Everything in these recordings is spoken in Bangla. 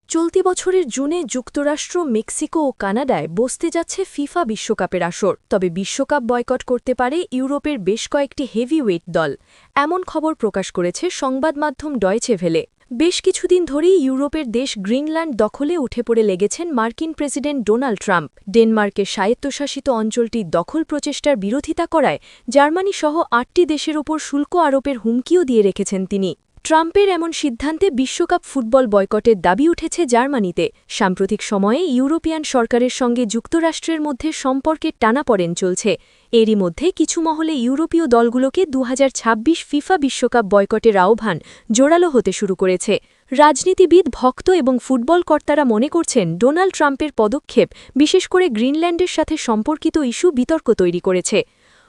চলতি বছরের জুনে যুক্তরাষ্ট্র, মেক্সিকো ও কানাডায় বসতে যাচ্ছে ফিফা বিশ্বকাপের আসর। তবে বিশ্বকাপ বয়কট করতে পারে ইউরোপের বেশ কয়েকটি হেভিওয়েট দল, এমন খবর প্রকাশ করেছে সংবাদমাধ্যম ডয়চে ভেলে। বেশ কিছুদিন ধরেই ইউরোপের দেশ গ্রিনল্যান্ড দখলে উঠে পড়ে লেগেছেন মার্কিন প্রেসিডেন্ট ডোনাল্ড ট্রাম্প। ডেনমার্কের স্বায়ত্তশাসিত অঞ্চলটি দখল প্রচেষ্টার বিরোধিতা করায় জার্মানি সহ ৮টি দেশের ওপর শুল্ক আরোপের হুমকিও দিয়ে রেখেছেন তিনি। ট্রাম্পের এমন সিদ্ধান্তে বিশ্বকাপ ফুটবল বয়কটের দাবি উঠেছে জার্মানিতে। সাম্প্রতিক সময়ে ইউরোপিয়ান সরকারের সঙ্গে যুক্তরাষ্ট্রের মধ্যে সম্পর্কের টানাপড়েন চলছে। এরই মধ্যে কিছু মহলে ইউরোপীয় দলগুলোকে ২০২৬ ফিফা বিশ্বকাপ বয়কটের আহ্বান জোরালো হতে শুরু করেছে। রাজনীতিবিদ, ভক্ত এবং ফুটবল কর্তারা মনে করছেন ডোনাল্ড ট্রাম্পের পদক্ষেপ বিশেষ করে গ্রিনল্যান্ডের সাথে সম্পর্কিত ইস্যু বিতর্ক তৈরি করেছে।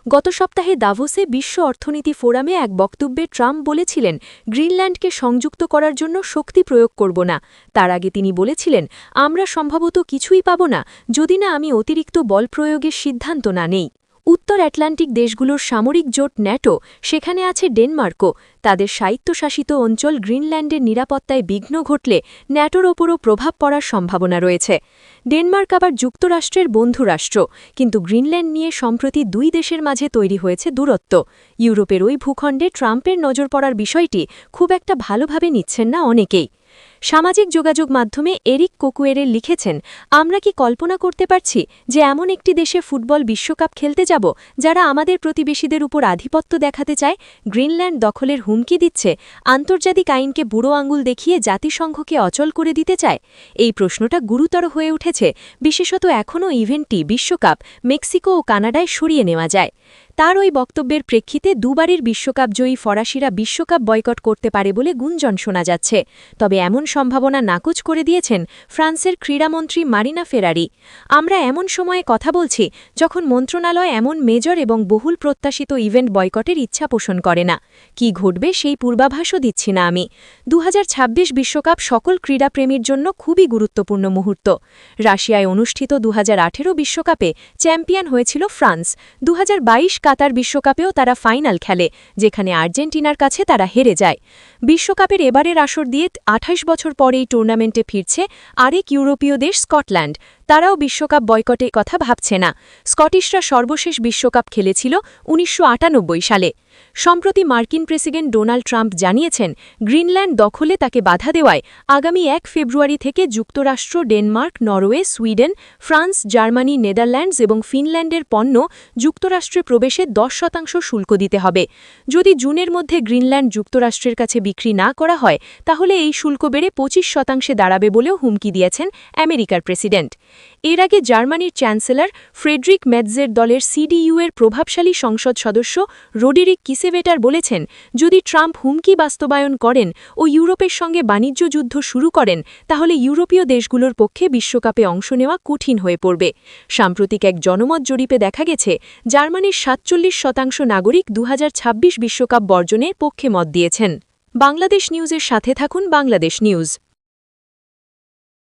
গত সপ্তাহে দাভোসে বিশ্ব অর্থনীতি ফোরামে এক বক্তব্যে ট্রাম্প বলেছিলেন, গ্রিনল্যান্ডকে সংযুক্ত করার জন্য শক্তি প্রয়োগ করব না। তার আগে তিনি বলেছিলেন, আমরা সম্ভবত কিছুই পাব না যদি না আমি অতিরিক্ত বল প্রয়োগের সিদ্ধান্ত না নেই। উত্তর আটলান্টিক দেশগুলোর সামরিক জোট ন্যাটো, সেখানে আছে ডেনমার্কও। তাদের স্বায়ত্তশাসিত অঞ্চল গ্রিনল্যান্ডের নিরাপত্তায় বিঘ্ন ঘটলে ন্যাটোর ওপরও প্রভাব পড়ার সম্ভাবনা রয়েছে। ডেনমার্ক আবার যুক্তরাষ্ট্রের বন্ধুরাষ্ট্র, কিন্তু গ্রিনল্যান্ড নিয়ে সম্প্রতি দুই দেশের মাঝে তৈরি হয়েছে দূরত্ব। ইউরোপের ওই ভূখণ্ডে ট্রাম্পের নজর পড়ার বিষয়টি খুব একটা ভালোভাবে নিচ্ছেন না অনেকেই। সামাজিক যোগাযোগ মাধ্যমে এরিক কোকুয়েরে লিখেছেন, আমরা কি কল্পনা করতে পারছি যে এমন একটি দেশে ফুটবল বিশ্বকাপ খেলতে যাব যারা আমাদের প্রতিবেশীদের উপর আধিপত্য দেখাতে চায়, গ্রিনল্যান্ড দখলের হুমকি দিচ্ছে, আন্তর্জাতিক আইনকে বুড়ো আঙুল দেখিয়ে জাতিসংঘকে অচল করে দিতে চায়? এই প্রশ্নটা গুরুতর হয়ে উঠেছে, বিশেষত এখনও ইভেন্টটি বিশ্বকাপ মেক্সিকো ও কানাডায় সরিয়ে নেওয়া যায়। তার ওই বক্তব্যের প্রেক্ষিতে দুবারের বিশ্বকাপজয়ী ফরাসিরা বিশ্বকাপ বয়কট করতে পারে বলে গুঞ্জন শোনা যাচ্ছে। তবে এমন সম্ভাবনা নাকচ করে দিয়েছেন ফ্রান্সের ক্রীড়ামন্ত্রী মারিনা ফেরারি। আমরা এমন সময়ে কথা বলছি যখন মন্ত্রণালয় এমন মেজর এবং বহুল প্রত্যাশিত ইভেন্ট বয়কটের ইচ্ছা পোষণ করে না। কি ঘটবে সেই পূর্বাভাসও দিচ্ছি না আমি। ২০২৬ বিশ্বকাপ সকল ক্রীড়াপ্রেমীর জন্য খুবই গুরুত্বপূর্ণ মুহূর্ত। রাশিয়ায় অনুষ্ঠিত ২০১৮ বিশ্বকাপে চ্যাম্পিয়ন হয়েছিল ফ্রান্স। ২০২২ কাতার বিশ্বকাপেও তারা ফাইনাল খেলে, যেখানে আর্জেন্টিনার কাছে তারা হেরে যায়। বিশ্বকাপের এবারের আসর দিয়ে ২৮ বছর পরে এই টুর্নামেন্টে ফিরছে আরেক ইউরোপীয় দেশ স্কটল্যান্ড। তারাও বিশ্বকাপ বয়কটের কথা ভাবছে না। স্কটিশরা সর্বশেষ বিশ্বকাপ খেলেছিল ১৯৯৮ সালে। সম্প্রতি মার্কিন প্রেসিডেন্ট ডোনাল্ড ট্রাম্প জানিয়েছেন, গ্রিনল্যান্ড দখলে তাকে বাধা দেওয়ায় আগামী ১ ফেব্রুয়ারি থেকে যুক্তরাষ্ট্র, Denmark, Norway, Sweden, France, Germany, Netherlands এবং ফিনল্যান্ডের পণ্য যুক্তরাষ্ট্রে প্রবেশে ১০% শুল্ক দিতে হবে। যদি জুনের মধ্যে গ্রিনল্যান্ড যুক্তরাষ্ট্রের কাছে বিক্রি না করা হয়, তাহলে এই শুল্ক বেড়ে ২৫% দাঁড়াবে বলেও হুমকি দিয়েছেন আমেরিকার প্রেসিডেন্ট। এর আগে জার্মানির চ্যান্সেলর ফ্রেডরিক মেটজের দলের সিডিইউ এর প্রভাবশালী সংসদ সদস্য রোডেরিক কিসেভেটার বলেছেন, যদি ট্রাম্প হুমকি বাস্তবায়ন করেন ও ইউরোপের সঙ্গে বাণিজ্য যুদ্ধ শুরু করেন, তাহলে ইউরোপীয় দেশগুলোর পক্ষে বিশ্বকাপে অংশ নেওয়া কঠিন হয়ে পড়বে। সাম্প্রতিক এক জনমত জরিপে দেখা গেছে, জার্মানির ৪৭% নাগরিক ২০২৬ বিশ্বকাপ বর্জনের পক্ষে মত দিয়েছেন। বাংলাদেশ নিউজের সাথে থাকুন। বাংলাদেশ নিউজ।